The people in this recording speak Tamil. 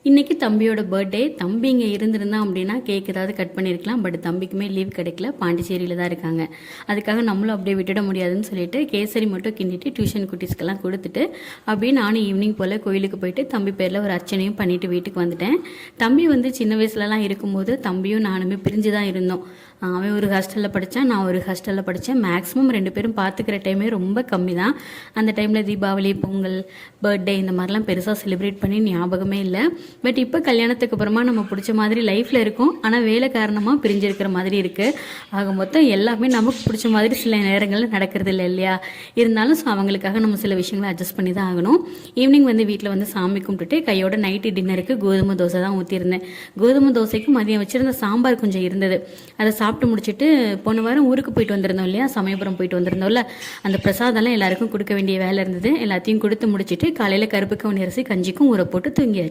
இன்றைக்கி தம்பியோட பர்த்டே. தம்பி இங்கே இருந்திருந்தான் அப்படின்னா கேக் ஏதாவது கட் பண்ணியிருக்கலாம். பட் தம்பிக்குமே லீவ் கிடைக்கல, பாண்டிச்சேரியில் தான் இருக்காங்க. அதுக்காக நம்மளும் அப்படியே விட்டுட முடியாதுன்னு சொல்லிட்டு கேசரி மட்டும் கிண்டிட்டு டியூஷன் குட்டீஸ்க்கெல்லாம் கொடுத்துட்டு அப்படியே நானும் ஈவினிங் போல் கோயிலுக்கு போயிட்டு தம்பி பேரில் ஒரு அர்ச்சனையும் பண்ணிவிட்டு வீட்டுக்கு வந்துட்டேன். தம்பி சின்ன வயசுலலாம் இருக்கும்போது தம்பியும் நானுமே பிரிஞ்சு தான் இருந்தோம். அவன் ஒரு ஹாஸ்டலில் படித்தான், நான் ஒரு ஹாஸ்டலில் படித்தேன். மேக்ஸிமம் 2 பேரும் பார்த்துக்கிற டைமே ரொம்ப கம்மி தான். அந்த டைமில் தீபாவளி, பொங்கல், பர்த்டே இந்த மாதிரிலாம் பெருசாக செலிப்ரேட் பண்ணி ஞாபகமே இல்லை. பட் இப்போ கல்யாணத்துக்கு அப்புறமா நம்ம பிடிச்ச மாதிரி லைஃப்பில் இருக்கும், ஆனால் வேலை காரணமாக பிரிஞ்சிருக்கிற மாதிரி இருக்குது. ஆக மொத்தம் எல்லாமே நமக்கு பிடிச்ச மாதிரி சில நேரங்களில் நடக்கிறது இல்லை இல்லையா? இருந்தாலும் அவங்களுக்காக நம்ம சில விஷயங்களை அட்ஜஸ்ட் பண்ணி தான் ஆகணும். ஈவினிங் வீட்டில் சாமி கும்பிட்டுட்டு கையோட நைட்டு டின்னருக்கு கோதுமை தோசை தான் ஊற்றிருந்தேன். கோதுமை தோசைக்கு மதியம் வச்சுருந்த சாம்பார் கொஞ்சம் இருந்தது. அதை சாப்பிட்டு முடிச்சுட்டு போன வாரம் ஊருக்கு போயிட்டு வந்திருந்தோம் இல்லையா, சமயபுரம் போயிட்டு வந்திருந்தோம்ல, அந்த பிரசாதம்லாம் எல்லாருக்கும் கொடுக்க வேண்டிய வேலை இருந்தது. எல்லாத்தையும் கொடுத்து முடிச்சுட்டு காலையில் கருப்பு கவுனி அரிசி கஞ்சிக்கும் ஊற போட்டு தூங்கியாச்சு.